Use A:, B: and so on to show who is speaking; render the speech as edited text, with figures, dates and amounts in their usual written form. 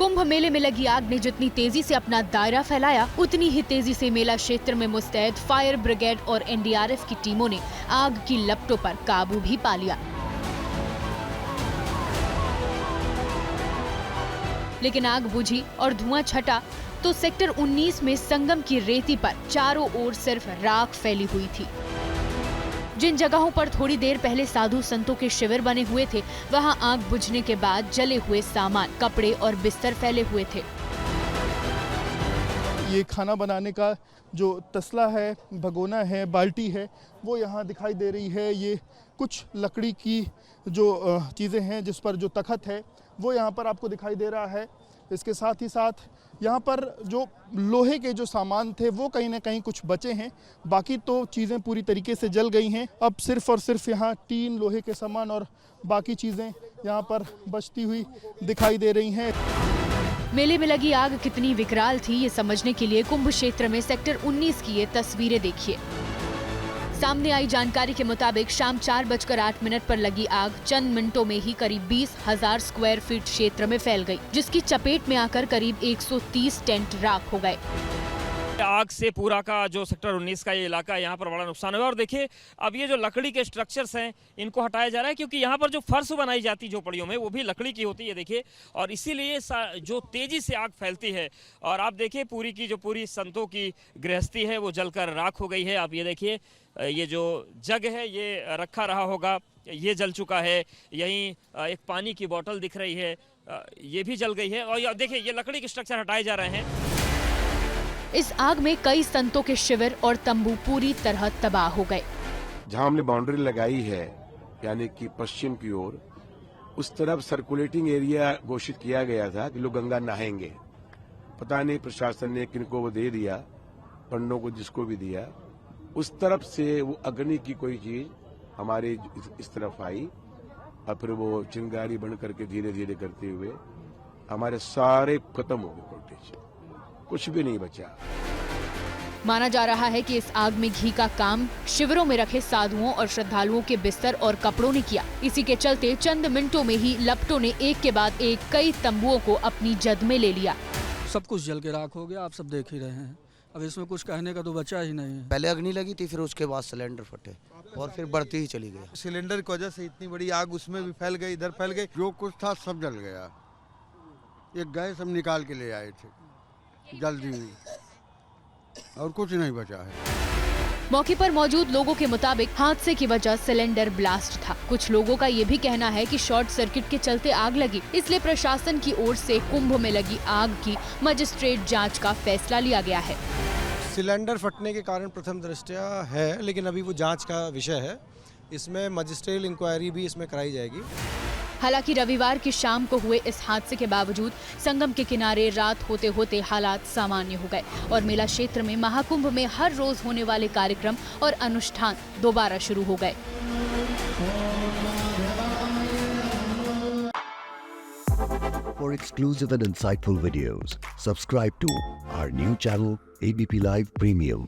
A: कुंभ मेले में लगी आग ने जितनी तेजी से अपना दायरा फैलाया, उतनी ही तेजी से मेला क्षेत्र में मुस्तैद फायर ब्रिगेड और एनडीआरएफ की टीमों ने आग की लपटों पर काबू भी पा लिया। लेकिन आग बुझी और धुआं छटा तो सेक्टर 19 में संगम की रेती पर चारों ओर सिर्फ राख फैली हुई थी। जिन जगहों पर थोड़ी देर पहले साधु संतों के शिविर बने हुए थे, वहां आग बुझने के बाद जले हुए सामान, कपड़े और बिस्तर फैले हुए थे।
B: ये खाना बनाने का जो तसला है, भगोना है, बाल्टी है, वो यहाँ दिखाई दे रही है। ये कुछ लकड़ी की जो चीज़ें हैं जिस पर जो तखत है वो यहाँ पर आपको दिखाई दे रहा है। इसके साथ ही साथ यहाँ पर जो लोहे के जो सामान थे वो कहीं ना कहीं कुछ बचे हैं, बाकी तो चीज़ें पूरी तरीके से जल गई हैं। अब सिर्फ और सिर्फ यहाँ टीन, लोहे के सामान और बाकी चीज़ें यहाँ पर बचती हुई दिखाई दे रही हैं।
A: मेले में लगी आग कितनी विकराल थी, ये समझने के लिए कुंभ क्षेत्र में सेक्टर 19 की ये तस्वीरें देखिए। सामने आई जानकारी के मुताबिक शाम 4:08 पर लगी आग चंद मिनटों में ही करीब 20,000 स्क्वायर फीट क्षेत्र में फैल गई, जिसकी चपेट में आकर करीब 130 टेंट राख हो गए।
C: आग से पूरा का जो सेक्टर 19 का ये इलाका है, यहाँ पर बड़ा नुकसान हुआ। और देखिए अब ये जो लकड़ी के स्ट्रक्चर्स हैं इनको हटाया जा रहा है, क्योंकि यहाँ पर जो फर्श बनाई जाती झोपड़ियों में वो भी लकड़ी की होती है, देखिए। और इसीलिए जो तेजी से आग फैलती है। और आप देखिए पूरी की जो पूरी संतों की गृहस्थी है वो जलकर राख हो गई है। आप ये देखिए, ये जो जग है ये रखा रहा होगा, ये जल चुका है। यहीं एक पानी की बोतल दिख रही है, ये भी जल गई है। और देखिए ये लकड़ी के स्ट्रक्चर हटाए जा रहे हैं।
A: इस आग में कई संतों के शिविर और तंबू पूरी तरह तबाह हो गए।
D: जहां हमने बाउंड्री लगाई है यानी कि पश्चिम की ओर, उस तरफ सर्कुलेटिंग एरिया घोषित किया गया था कि लोग गंगा नहाएंगे। पता नहीं प्रशासन ने किनको वो दे दिया, पंडों को जिसको भी दिया, उस तरफ से वो अग्नि की कोई चीज हमारे इस तरफ आई और फिर वो चिंगारी बन करके धीरे धीरे करते हुए हमारे सारे खत्म हो गए वोल्टेज, कुछ भी नहीं बचा।
A: माना जा रहा है कि इस आग में घी का काम शिविरों में रखे साधुओं और श्रद्धालुओं के बिस्तर और कपड़ों ने किया। इसी के चलते चंद मिनटों में ही लपटों ने एक के बाद एक कई तंबुओं को अपनी जद में ले लिया।
E: सब कुछ जल के राख हो गया, आप सब देख ही रहे हैं। अब इसमें कुछ कहने का तो बचा ही नहीं है।
F: पहले अग्नि लगी थी, फिर उसके बाद सिलेंडर फटे और फिर बढ़ती ही चली गई।
G: सिलेंडर की वजह से इतनी बड़ी आग उसमें भी फैल गई, इधर फैल गई, जो कुछ था सब जल गया। एक गए सब निकाल के ले आए थे जल्दी में, और कुछ नहीं बचा है।
A: मौके पर मौजूद लोगों के मुताबिक हादसे की वजह सिलेंडर ब्लास्ट था। कुछ लोगों का ये भी कहना है कि शॉर्ट सर्किट के चलते आग लगी, इसलिए प्रशासन की ओर से कुंभ में लगी आग की मजिस्ट्रेट जांच का फैसला लिया गया है।
H: सिलेंडर फटने के कारण प्रथम दृष्टया है, लेकिन अभी वो जांच का विषय है। इसमें मजिस्ट्रियल इंक्वायरी भी इसमें कराई जाएगी।
A: हालांकि रविवार की शाम को हुए इस हादसे के बावजूद संगम के किनारे रात होते होते हालात सामान्य हो गए और मेला क्षेत्र में महाकुंभ में हर रोज होने वाले कार्यक्रम और अनुष्ठान दोबारा शुरू हो गए।
I: For exclusive and insightful videos, subscribe to our new channel ABP Live Premium.